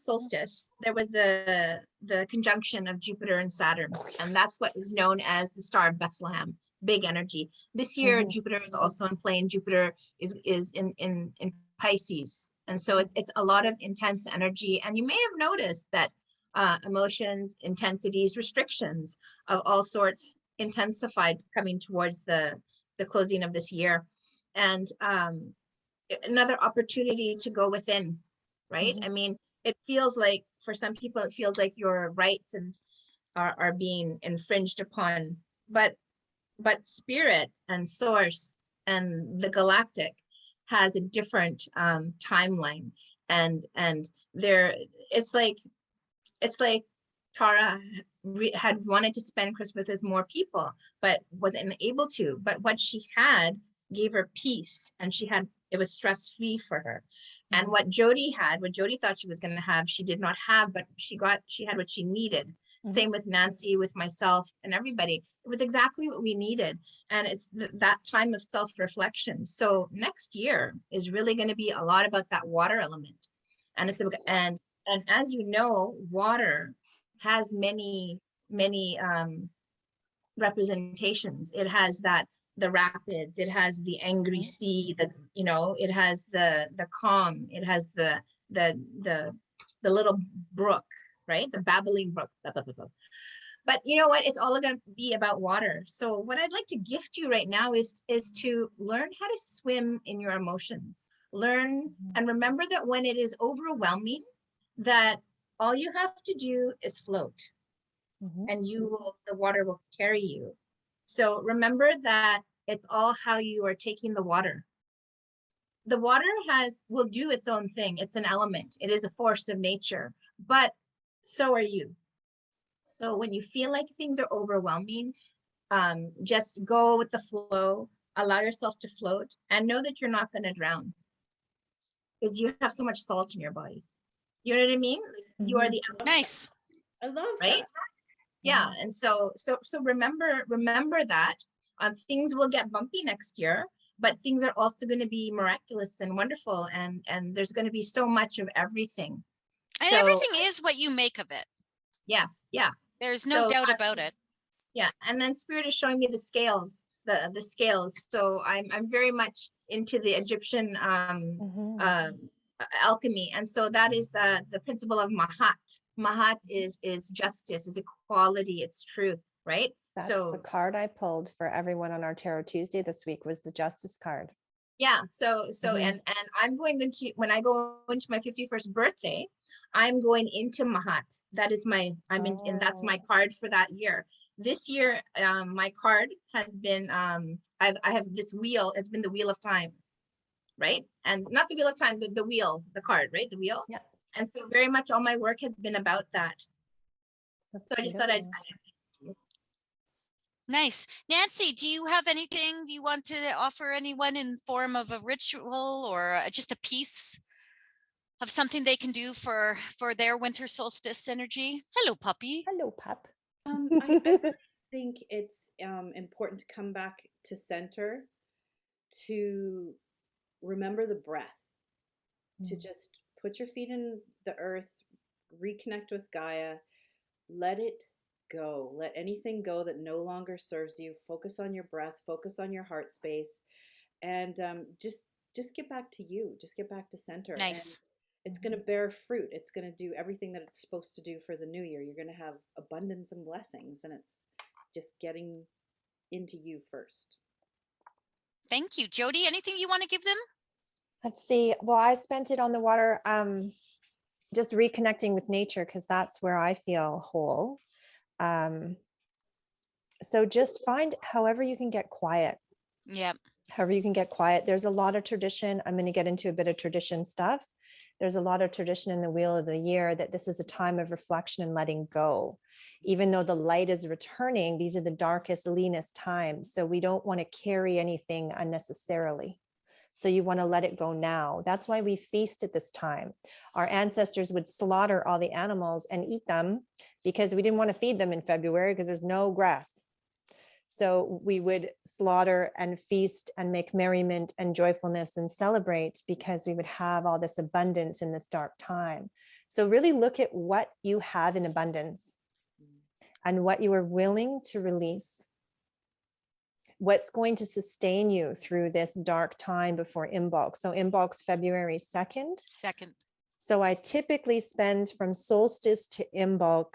solstice, there was the conjunction of Jupiter and Saturn, and that's what is known as the Star of Bethlehem, big energy. This year, Jupiter is also in play, and Jupiter is in Pisces, and so it's a lot of intense energy. And you may have noticed that emotions, intensities, restrictions of all sorts intensified coming towards the closing of this year, and another opportunity to go within. Right? I mean, it feels like for some people, it feels like your rights are being infringed upon, but spirit and source and the galactic has a different timeline, and there it's like Tara had wanted to spend Christmas with more people, but wasn't able to. But what she had gave her peace, and it was stress-free for her. And what Jody thought she was going to have, she did not have, but she had what she needed. Same with Nancy, with myself, and everybody. It was exactly what we needed. And it's that time of self-reflection. So next year is really going to be a lot about that water element. And and as you know, water has many representations. It has the rapids, it has the angry sea, it has the calm, it has the little brook, right? The babbling brook. Blah, blah, blah, blah. But you know what? It's all going to be about water. So what I'd like to gift you right now is to learn how to swim in your emotions. Learn and remember that when it is overwhelming, that all you have to do is float, and the water will carry you. So remember that it's all how you are taking the water. The water will do its own thing. It's an element. It is a force of nature, but so are you. So when you feel like things are overwhelming, just go with the flow, allow yourself to float, and know that you're not going to drown, because you have so much salt in your body. You know what I mean? You are the element. Nice. I love right? that. Yeah. And so remember that things will get bumpy next year, but things are also going to be miraculous and wonderful. And there's going to be so much of everything. And everything is what you make of it. Yes. Yeah. There's no doubt about it. Yeah. And then Spirit is showing me the scales, the scales. So I'm very much into the Egyptian alchemy. And so that is the principle of Mahat. Mahat is justice, is equality, it's truth, right? That's So the card I pulled for everyone on our Tarot Tuesday this week was the Justice card. yeah, so Mhm. and I'm going into, when I go into my 51st birthday, I'm going into Mahat. That is my, I'm in, and that's my Oh. card for that year. This year, my card has been, I have this wheel, has been the Wheel of Time, right? And not the Wheel of Time, the wheel, the card, right? The wheel. Yeah. And so very much all my work has been about that. That's So I just thought I'd, beautiful. Nice. Nancy, do you have anything you want to offer anyone in form of a ritual or just a piece of something they can do for their winter solstice energy? Hello, puppy. Hello, pup. I really think it's important to come back to center, to remember the breath, to just put your feet in the earth, reconnect with Gaia, let it go. Let anything go that no longer serves you. Focus on your breath, focus on your heart space, and just get back to you. Just get back to center. And Nice. it's going to bear fruit. It's going to do everything that it's supposed to do for the new year. You're going to have abundance and blessings, and it's just getting into you first. Thank you. Jody, anything you want to give them? Let's see. Well, I spent it on the water, just reconnecting with nature because that's where I feel whole. So just find however you can get quiet. Yeah. However you can get quiet. There's a lot of tradition. I'm going to get into a bit of tradition stuff. There's a lot of tradition in the Wheel of the Year that this is a time of reflection and letting go. Even though the light is returning, these are the darkest, leanest times. So we don't want to carry anything unnecessarily. So you want to let it go now. That's why we feast at this time. Our ancestors would slaughter all the animals and eat them because we didn't want to feed them in February because there's no grass. So we would slaughter and feast and make merriment and joyfulness and celebrate because we would have all this abundance in this dark time. So really look at what you have in abundance and what you are willing to release. What's going to sustain you through this dark time before Imbolc. So Imbolc's February 2nd. So I typically spend from solstice to Imbolc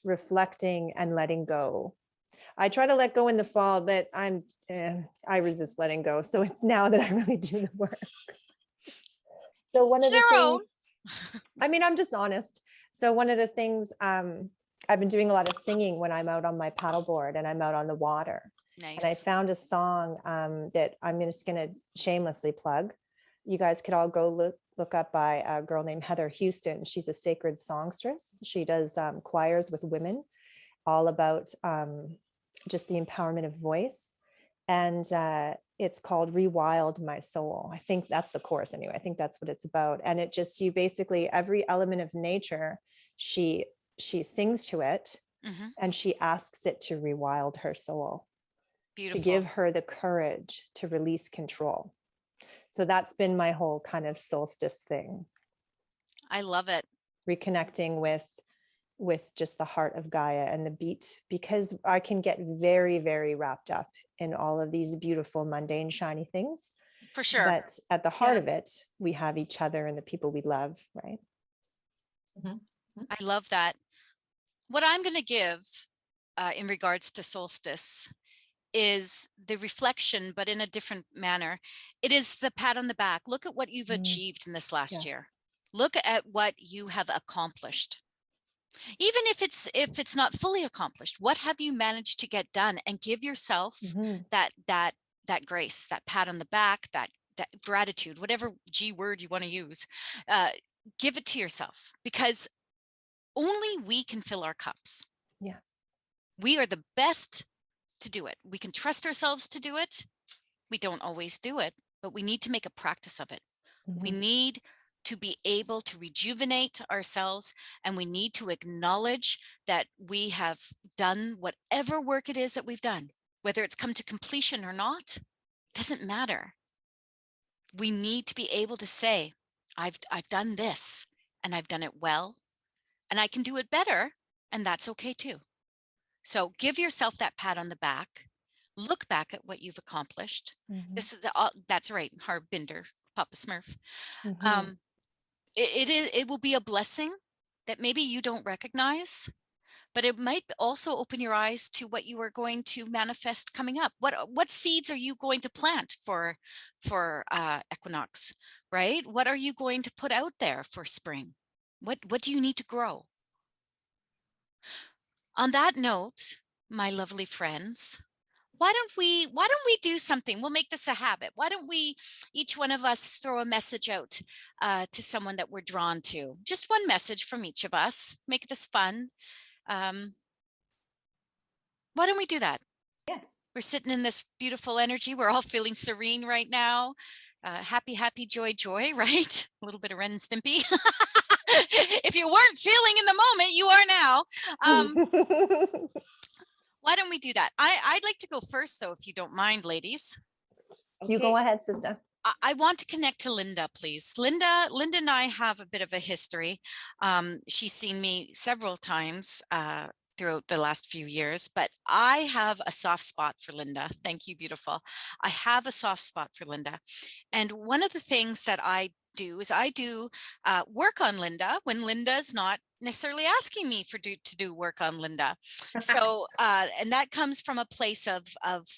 reflecting and letting go. I try to let go in the fall, but I resist letting go. So it's now that I really do the work. So one of the things, I mean, I'm just honest. So one of the things, I've been doing a lot of singing when I'm out on my paddleboard and I'm out on the water. Nice. And I found a song that I'm just going to shamelessly plug. You guys could all go look up by a girl named Heather Houston. She's a sacred songstress. She does choirs with women, all about just the empowerment of voice. And it's called Rewild My Soul. I think that's the chorus anyway. I think that's what it's about. And it just, you basically, every element of nature, she sings to it, and she asks it to rewild her soul. Beautiful. To give her the courage to release control. So that's been my whole kind of solstice thing. I love it. Reconnecting with just the heart of Gaia and the beat, because I can get very, very wrapped up in all of these beautiful, mundane, shiny things. For sure. But at the heart of it, we have each other and the people we love, right? I love that. What I'm going to give in regards to solstice is the reflection, but in a different manner. It is the pat on the back. Look at what you've achieved in this last year. Look at what you have accomplished. Even if it's not fully accomplished, what have you managed to get done? And give yourself that grace, that pat on the back, that gratitude, whatever G word you want to use. Give it to yourself, because only we can fill our cups. Yeah. We are the best to do it. We can trust ourselves to do it. We don't always do it, but we need to make a practice of it. We need to be able to rejuvenate ourselves, and we need to acknowledge that we have done whatever work it is that we've done, whether it's come to completion or not, doesn't matter. We need to be able to say, I've done this and I've done it well, and I can do it better, and that's okay too. So give yourself that pat on the back. Look back at what you've accomplished. This is that's right, Harbinder, Papa Smurf. It will be a blessing that maybe you don't recognize, but it might also open your eyes to what you are going to manifest coming up. What seeds are you going to plant for equinox, right? What are you going to put out there for spring? What do you need to grow? On that note, my lovely friends, why don't we do something? We'll make this a habit. Why don't we, each one of us, throw a message out to someone that we're drawn to? Just one message from each of us. Make this fun. Why don't we do that? Yeah. We're sitting in this beautiful energy. We're all feeling serene right now. Happy, happy, joy, joy, right? A little bit of Ren and Stimpy. If you weren't feeling in the moment, you are now. Why don't we do that? I'd like to go first, though, if you don't mind, ladies. You go ahead, sister. I want to connect to Linda, please. Linda and I have a bit of a history. She's seen me several times throughout the last few years, but I have a soft spot for Linda. Thank you, beautiful. I have a soft spot for Linda. And one of the things that I do is I do work on Linda when Linda's not necessarily asking me to do work on Linda. So and that comes from a place of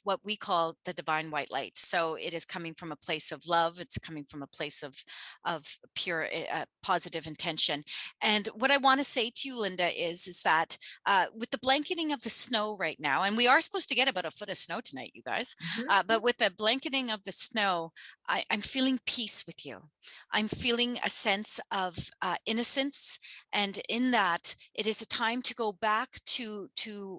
what we call the divine white light. So it is coming from a place of love. It's coming from a place of pure positive intention. And what I want to say to you, Linda, is that with the blanketing of the snow right now, and we are supposed to get about a foot of snow tonight, you guys, but with the blanketing of the snow, I'm feeling peace with you. I'm feeling a sense of innocence, and in that, it is a time to go back to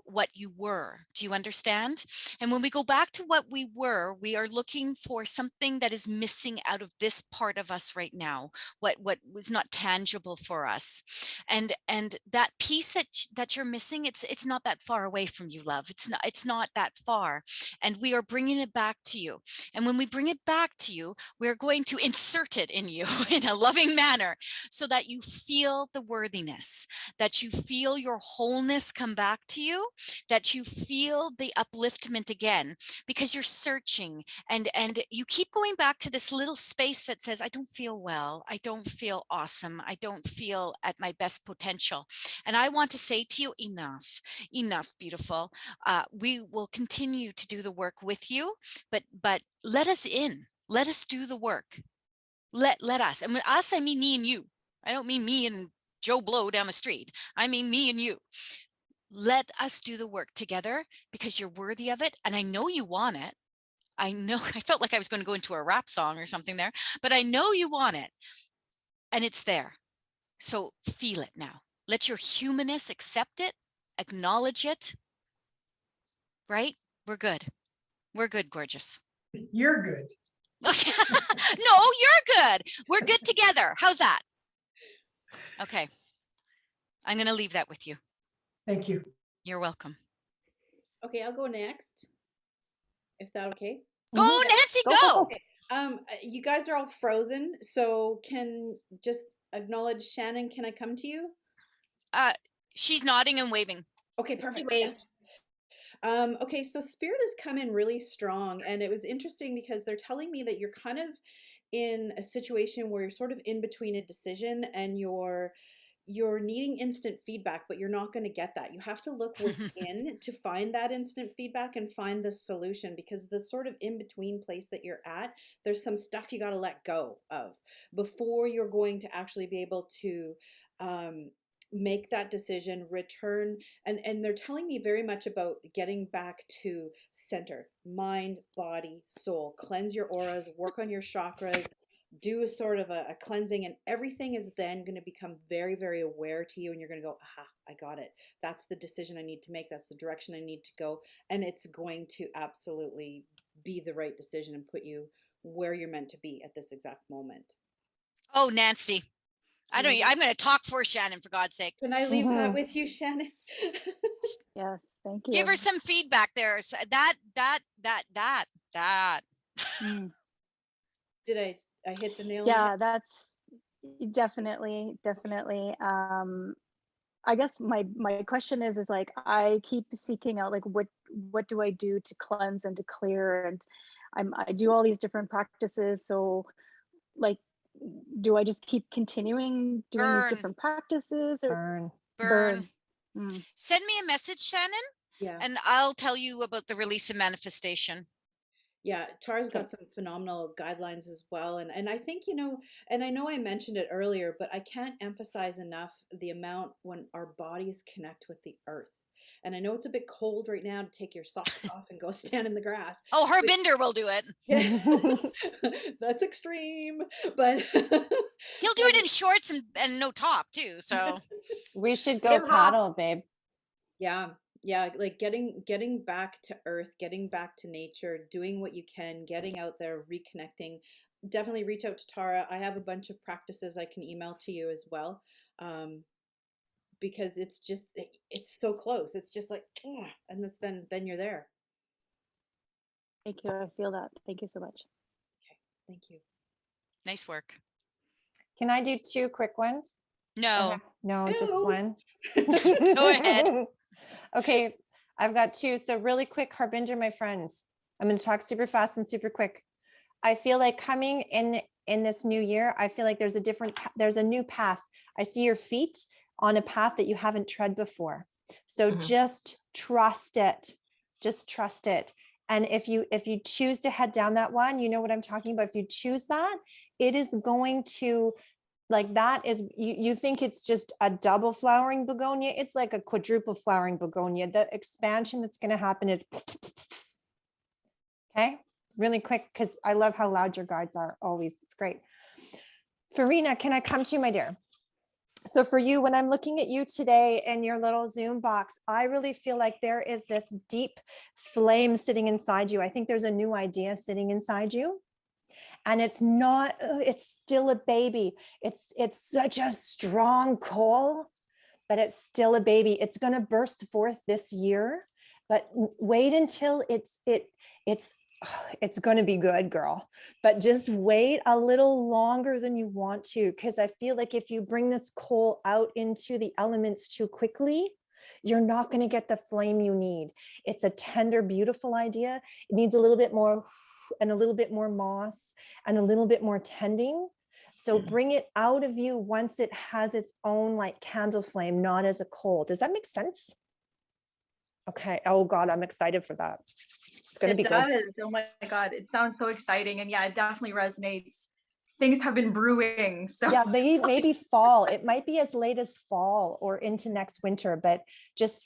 what you were. Do you understand? And when we go back to what we were, we are looking for something that is missing out of this part of us right now. What was not tangible for us, and that piece that you're missing, it's not that far away from you, love. It's not that far, and we are bringing it back to you. And when we bring it back to you, we're going to insert it in you in a loving manner, so that you feel the worthiness, that you feel your wholeness come back to you, that you feel the upliftment again, because you're searching and you keep going back to this little space that says, I don't feel well, I don't feel awesome, I don't feel at my best potential. And I want to say to you, enough, beautiful. We will continue to do the work with you, but let us in. Let us do the work. Let us. And with us, I mean me and you. I don't mean me and Joe Blow down the street. I mean me and you. Let us do the work together, because you're worthy of it. And I know you want it. I know, I felt like I was going to go into a rap song or something there, but I know you want it. And it's there. So feel it now. Let your humanness accept it, acknowledge it. Right? We're good. We're good, gorgeous. You're good. No, you're good. We're good together. How's that? Okay. I'm going to leave that with you. Thank you. You're welcome. Okay, I'll go next. If that okay? Go, Nancy, go. You guys are all frozen, so can just acknowledge Shannon. Can I come to you? She's nodding and waving. Okay, perfect. She waves. Yes. Okay, so Spirit has come in really strong, and it was interesting because they're telling me that you're kind of in a situation where you're sort of in between a decision, and you're needing instant feedback, but you're not going to get that. You have to look within to find that instant feedback and find the solution, because the sort of in between place that you're at, there's some stuff you got to let go of before you're going to actually be able to make that decision, return. And they're telling me very much about getting back to center, mind, body, soul. Cleanse your auras, work on your chakras, do a sort of a cleansing, and everything is then going to become very, very aware to you, and you're going to go, aha, I got it. That's the decision I need to make. That's the direction I need to go. And it's going to absolutely be the right decision and put you where you're meant to be at this exact moment. Oh, Nancy. I'm going to talk for Shannon, for God's sake. Can I leave that with you, Shannon? Yes, thank you. Give her some feedback there. That. Did I hit the nail? Yeah, that's definitely. I guess my question is like, I keep seeking out, like, what do I do to cleanse and to clear? And I do all these different practices. So like, do I just keep continuing doing these different practices, or Burn. Mm. Send me a message, Shannon, Yeah. and I'll tell you about the release and manifestation. Yeah, Tara's Okay. got some phenomenal guidelines as well. And I think, and I know I mentioned it earlier, but I can't emphasize enough the amount when our bodies connect with the earth. And I know it's a bit cold right now to take your socks off and go stand in the grass. Oh, but- Herbinder will do it. Yeah, that's extreme, but He'll do it in shorts and no top too. So We should go Wim Hof. paddle, babe. yeah, like getting back to earth, getting back to nature, doing what you can, getting out there, reconnecting. Definitely reach out to Tara. I have a bunch of practices I can email to you as well, because it's so close. It's just like, and then you're there. Thank you. I feel that. Thank you so much. Okay, thank you. nice work. Can I do 2 quick ones? No, No, just Ew. one. Go ahead. Okay, I've got 2. So really quick, Harbinger, my friends. I'm going to talk super fast and super quick. I feel like coming in this new year, I feel like there's a new path. I see your feet on a path that you haven't tread before. So just trust it. Just trust it. And if you choose to head down that one, you know what I'm talking about. If you choose that, it is going to, like, that is, you think it's just a double flowering begonia. It's like a quadruple flowering begonia. The expansion that's going to happen is, okay, really quick, because I love how loud your guides are always. It's great. Farina, can I come to you, my dear? So for you, when I'm looking at you today in your little Zoom box, I really feel like there is this deep flame sitting inside you. I think there's a new idea sitting inside you. And it's not, it's still a baby. It's such a strong coal, but it's still a baby. It's going to burst forth this year, but wait until it's going to be good, girl. But just wait a little longer than you want to, because I feel like if you bring this coal out into the elements too quickly, you're not going to get the flame you need. It's a tender, beautiful idea. It needs a little bit more and a little bit more moss and a little bit more tending. So bring it out of you once it has its own like candle flame, not as a coal. Does that make sense? Okay. Oh God, I'm excited for that. It's going to be good. Oh my God, it sounds so exciting. And yeah, it definitely resonates. Things have been brewing. So yeah, maybe fall. It might be as late as fall or into next winter, but just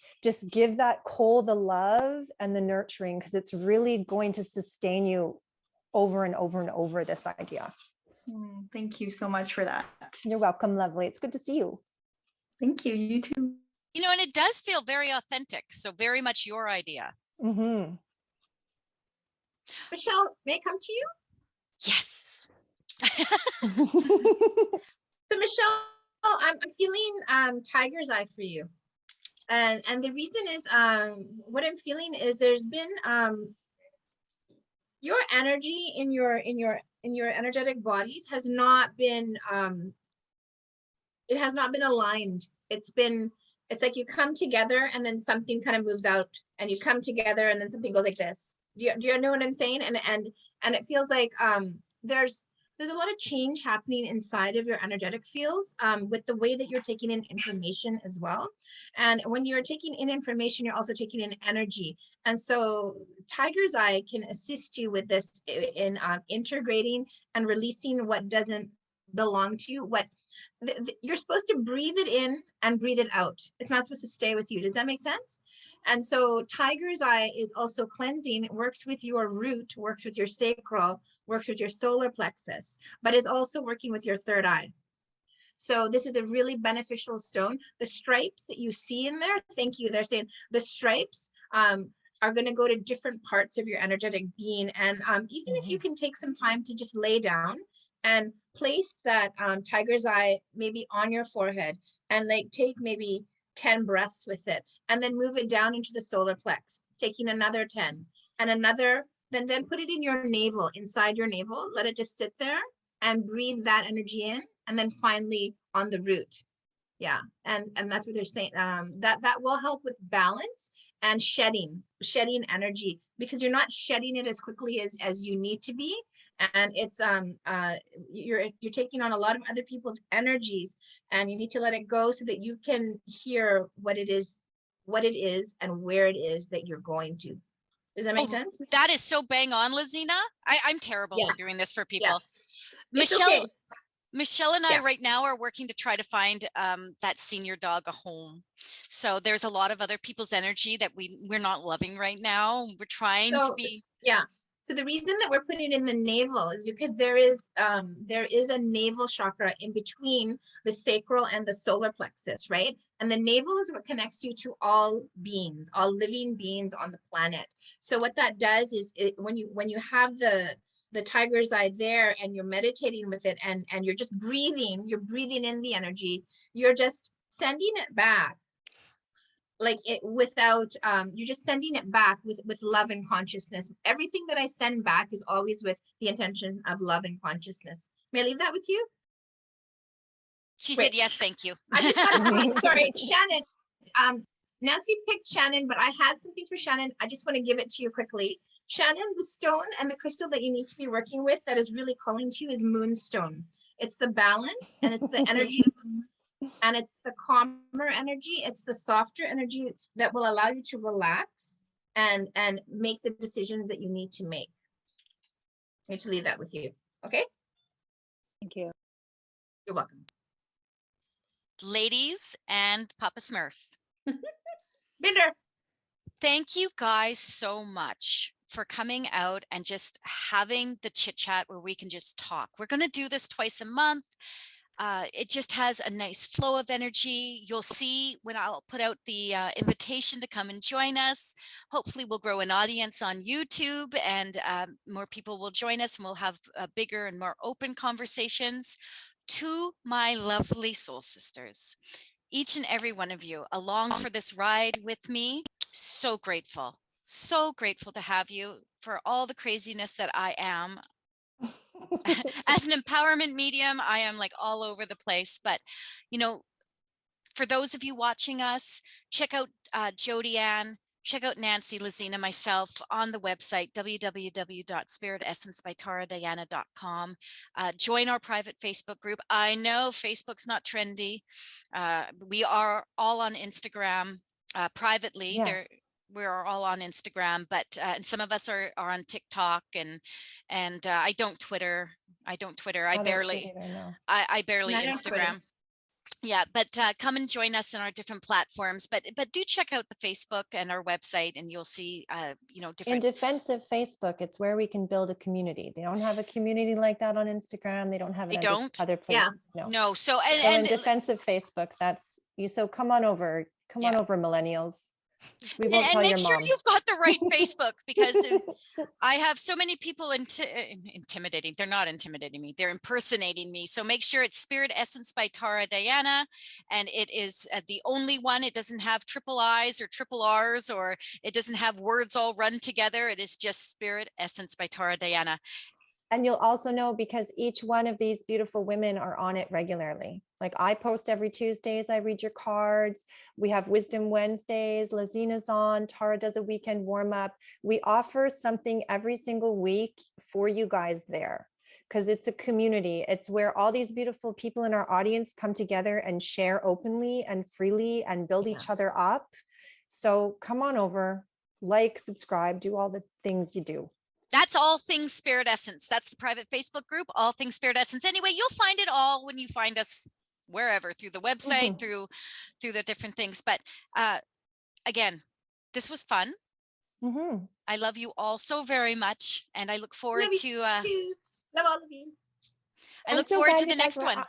give that coal the love and the nurturing, because it's really going to sustain you over and over and over, this idea. Thank you so much for that. You're welcome, lovely. It's good to see you. Thank you. You too. you know, and it does feel very authentic. So very much your idea. Mm-hmm. Michelle, may I come to you? Yes. So Michelle, I'm feeling tiger's eye for you. And the reason is what I'm feeling is there's been your energy in your energetic bodies has not been it has not been aligned. It's like you come together and then something kind of moves out, and you come together and then something goes like this. Do you know what I'm saying? And it feels like there's a lot of change happening inside of your energetic fields with the way that you're taking in information as well. And when you're taking in information, you're also taking in energy. And so Tiger's Eye can assist you with this in integrating and releasing what doesn't belong to you. You're supposed to breathe it in and breathe it out. It's not supposed to stay with you. Does that make sense? And so Tiger's Eye is also cleansing. It works with your root, works with your sacral, works with your solar plexus, but is also working with your third eye. So this is a really beneficial stone. The stripes that you see in there, thank you. They're saying the stripes are going to go to different parts of your energetic being. And even if you can take some time to just lay down and place that Tiger's Eye maybe on your forehead and like take maybe 10 breaths with it, and then move it down into the solar plex, taking another 10 and another, then put it in your navel, inside your navel, let it just sit there and breathe that energy in, and then finally on the root. Yeah, and that's what they're saying. That will help with balance and shedding energy, because you're not shedding it as quickly as you need to be. and it's you're taking on a lot of other people's energies, and you need to let it go so that you can hear what it is and where it is that you're going to. Does that make sense? That is so bang on, Lizina. I'm terrible Yeah. for doing this for Yeah. people. It's Michelle, okay. Michelle and I Yeah. right now are working to try to find that senior dog a home. So there's a lot of other people's energy that we're not loving right now. We're trying to be. Yeah. So the reason that we're putting it in the navel is because there is a navel chakra in between the sacral and the solar plexus, right? And the navel is what connects you to all beings, all living beings on the planet. So what that does is when you have the tiger's eye there and you're meditating with it and you're just breathing, you're breathing in the energy, you're just sending it back like it without you're just sending it back with love and consciousness. Everything that I send back is always with the intention of love and consciousness. May I leave that with you? She Great. said yes, thank you. I just want to sorry, Shannon. Nancy picked Shannon, but I had something for Shannon. I just want to give it to you quickly. Shannon, the stone and the crystal that you need to be working with that is really calling to you is moonstone. It's the balance and it's the energy and it's the calmer energy. It's the softer energy that will allow you to relax and make the decisions that you need to make. I need to leave that with you. Okay. Thank you. You're welcome. Ladies and Papa Smurf. Binder. Thank you guys so much for coming out and just having the chit chat where we can just talk. We're going to do this twice a month. It just has a nice flow of energy. You'll see when I'll put out the invitation to come and join us. Hopefully we'll grow an audience on YouTube and more people will join us and we'll have bigger and more open conversations. To my lovely soul sisters, each and every one of you along for this ride with me, so grateful to have you for all the craziness that I am. As an empowerment medium, I am like all over the place, but you know, for those of you watching us, check out Jody Ann, check out Nancy, Lizina, myself on the website, www.spiritessencebytaradiana.com. Join our private Facebook group. I know Facebook's not trendy. We are all on Instagram privately. Yes. We're all on Instagram, but and some of us are on TikTok and I don't Twitter. I barely Instagram. Yeah, but come and join us in our different platforms. But do check out the Facebook and our website, and you'll see different. In defense of Facebook, it's where we can build a community. They don't have a community like that on Instagram. They don't have it other places. Yeah. No. So in defense of Facebook, that's you. So come on over. Come on over, millennials. We won't tell make your sure mom. you've got the right Facebook because I have so many people intimidating. They're not intimidating me. They're impersonating me. So make sure it's Spirit Essence by Tara Diana. And it is the only one. It doesn't have triple I's or triple R's, or it doesn't have words all run together. It is just Spirit Essence by Tara Diana. And you'll also know because each one of these beautiful women are on it regularly. Like I post every Tuesdays, I read your cards. We have Wisdom Wednesdays, Lizina's on, Tara does a weekend warm up. We offer something every single week for you guys there because it's a community. It's where all these beautiful people in our audience come together and share openly and freely and build each other up. So come on over, like, subscribe, do all the things you do. That's All Things Spirit Essence. That's the private Facebook group, All Things Spirit Essence. Anyway, you'll find it all when you find us wherever, through the website, through the different things. But again, this was fun. I love you all so very much. And I look forward to love all of you. I look forward to the next one.